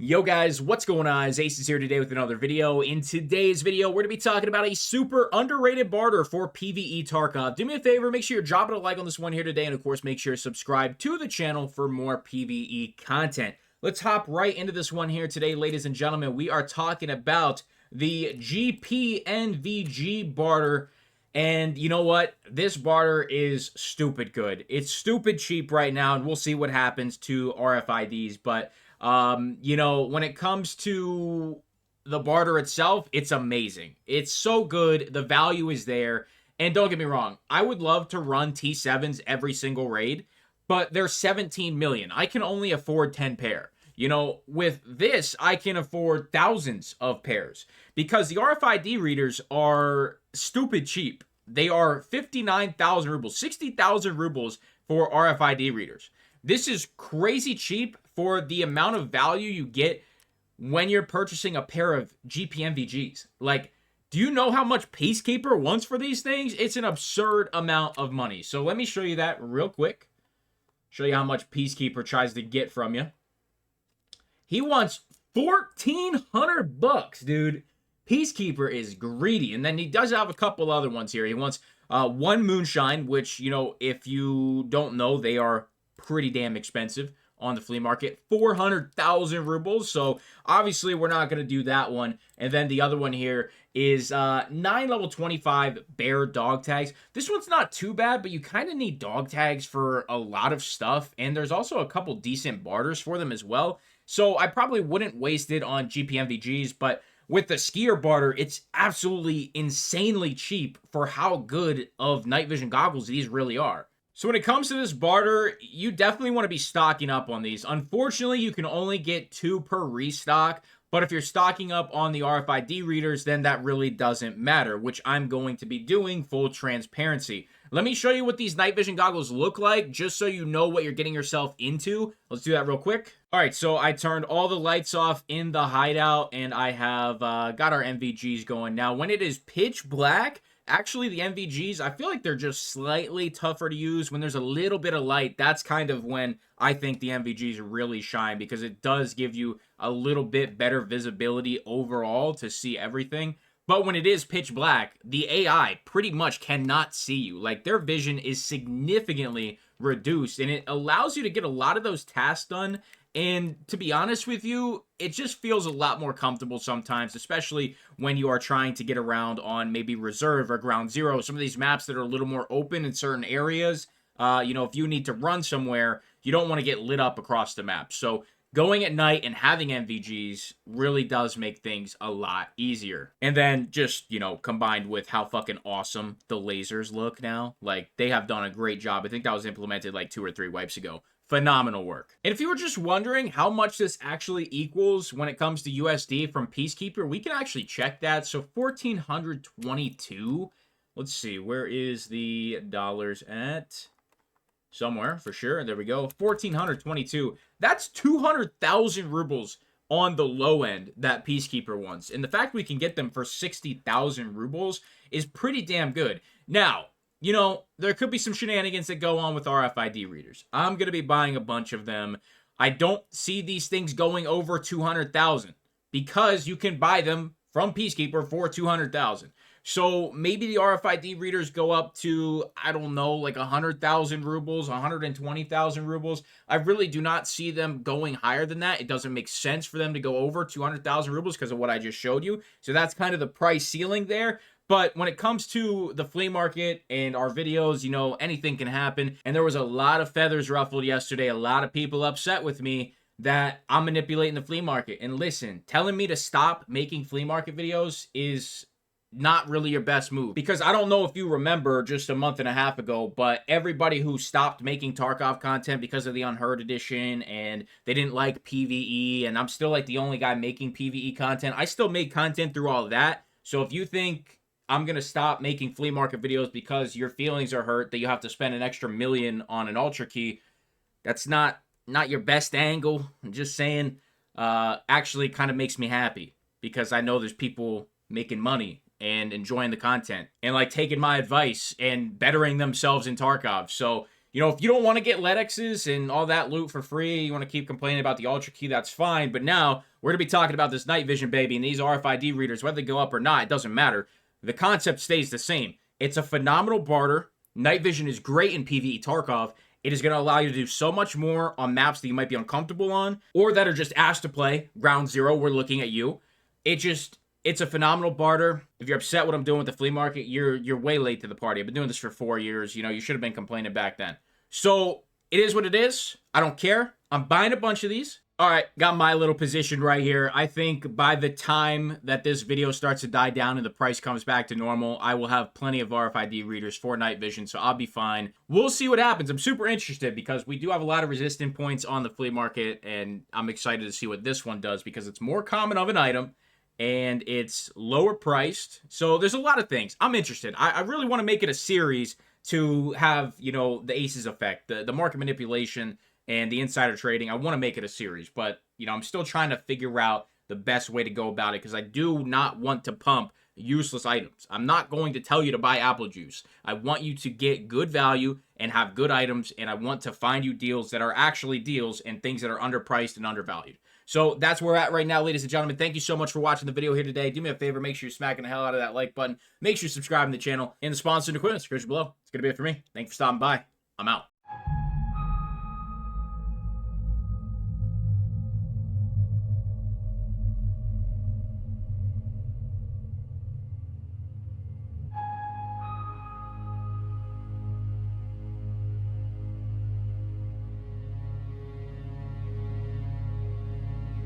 Yo guys, what's going on? Acez here today with another video. In today's video, we're going to be talking about a super underrated barter for PvE Tarkov. Do me a favor, make sure you're dropping a like on this one here today, and of course, make sure you subscribe to the channel for more PvE content. Let's hop right into this one here today, ladies and gentlemen. We are talking about the GPNVG barter. And you know what? This barter is stupid good. It's stupid cheap right now, and we'll see what happens to RFIDs, but when it comes to the barter itself, it's amazing. It's so good. The value is there. And don't get me wrong, I would love to run T7s every single raid, but they're 17 million. I can only afford 10 pair. With this, I can afford thousands of pairs because the RFID readers are stupid cheap. They are 59,000 rubles, 60,000 rubles for RFID readers. This is crazy cheap for the amount of value you get when you're purchasing a pair of GPNVGs. Like, do you know how much Peacekeeper wants for these things? It's an absurd amount of money. So let me show you that real quick. Show you how much Peacekeeper tries to get from you. He wants 1,400 bucks, dude. Peacekeeper is greedy. And then he does have a couple other ones here. He wants one Moonshine, which, if you don't know, they are pretty damn expensive on the flea market. 400,000 rubles. So obviously we're not going to do that one. And then the other one here is 9 level 25 bear dog tags. This one's not too bad, but you kind of need dog tags for a lot of stuff. And there's also a couple decent barters for them as well. So I probably wouldn't waste it on GPNVGs, but with the skier barter, it's absolutely insanely cheap for how good of night vision goggles these really are. So when it comes to this barter, you definitely want to be stocking up on these. Unfortunately, you can only get 2 per restock, but if you're stocking up on the RFID readers, then that really doesn't matter, which I'm going to be doing, full transparency. Let me show you what these night vision goggles look like, just so you know what you're getting yourself into. Let's do that real quick. All right, so I turned all the lights off in the hideout, and I have got our NVGs going. Now, when it is pitch black, actually, the NVGs, I feel like they're just slightly tougher to use. When there's a little bit of light, that's kind of when I think the NVGs really shine, because it does give you a little bit better visibility overall to see everything. But when it is pitch black, the AI pretty much cannot see you. Like, their vision is significantly reduced, and it allows you to get a lot of those tasks done. And to be honest with you, it just feels a lot more comfortable sometimes, especially when you are trying to get around on maybe Reserve or Ground Zero. Some of these maps that are a little more open in certain areas, if you need to run somewhere, you don't want to get lit up across the map. So going at night and having NVGs really does make things a lot easier. And then just, combined with how fucking awesome the lasers look now, like, they have done a great job. I think that was implemented like 2 or 3 wipes ago. Phenomenal work. And if you were just wondering how much this actually equals when it comes to USD from Peacekeeper, we can actually check that. So 1,422. Let's see, where is the dollars at? Somewhere, for sure. There we go. 1,422. That's 200,000 rubles on the low end that Peacekeeper wants. And the fact we can get them for 60,000 rubles is pretty damn good. Now, there could be some shenanigans that go on with RFID readers. I'm going to be buying a bunch of them. I don't see these things going over 200,000 because you can buy them from Peacekeeper for 200,000. So maybe the RFID readers go up to, I don't know, like 100,000 rubles, 120,000 rubles. I really do not see them going higher than that. It doesn't make sense for them to go over 200,000 rubles because of what I just showed you. So that's kind of the price ceiling there. But when it comes to the flea market and our videos, anything can happen. And there was a lot of feathers ruffled yesterday. A lot of people upset with me that I'm manipulating the flea market. And listen, telling me to stop making flea market videos is not really your best move. Because I don't know if you remember just a month and a half ago, but everybody who stopped making Tarkov content because of the Unheard Edition and they didn't like PvE, and I'm still like the only guy making PvE content. I still make content through all of that. So if you think I'm going to stop making flea market videos because your feelings are hurt that you have to spend an extra $1 million on an Ultra Key, that's not your best angle. I'm just saying, actually kind of makes me happy because I know there's people making money and enjoying the content and like taking my advice and bettering themselves in Tarkov. So You know, if you don't want to get Letexes and all that loot for free, you want to keep complaining about the Ultra Key, that's fine. But now, we're going to be talking about this night vision, baby, and these RFID readers, whether they go up or not, it doesn't matter. The concept stays the same. It's a phenomenal barter. Night vision is great in PvE Tarkov. It is going to allow you to do so much more on maps that you might be uncomfortable on, or that are just asked to play. Ground Zero, we're looking at you. It's a phenomenal barter. If you're upset what I'm doing with the flea market, you're way late to the party. I've been doing this for 4 years. You know, you should have been complaining back then. So it is what it is. I don't care. I'm buying a bunch of these. All right, got my little position right here. I think by the time that this video starts to die down and the price comes back to normal, I will have plenty of RFID readers for night vision, so I'll be fine. We'll see what happens. I'm super interested because we do have a lot of resistant points on the flea market, and I'm excited to see what this one does because it's more common of an item and it's lower priced. So there's a lot of things. I'm interested. I really want to make it a series to have, you know, the Acez effect, the market manipulation, and the insider trading. I want to make it a series, but, you know, I'm still trying to figure out the best way to go about it because I do not want to pump useless items. I'm not going to tell you to buy apple juice. I want you to get good value and have good items, and I want to find you deals that are actually deals and things that are underpriced and undervalued. So that's where we're at right now, ladies and gentlemen. Thank you so much for watching the video here today. Do me a favor, make sure you're smacking the hell out of that like button. Make sure you're subscribing to the channel and the sponsor in the description below. It's going to be it for me. Thanks for stopping by. I'm out.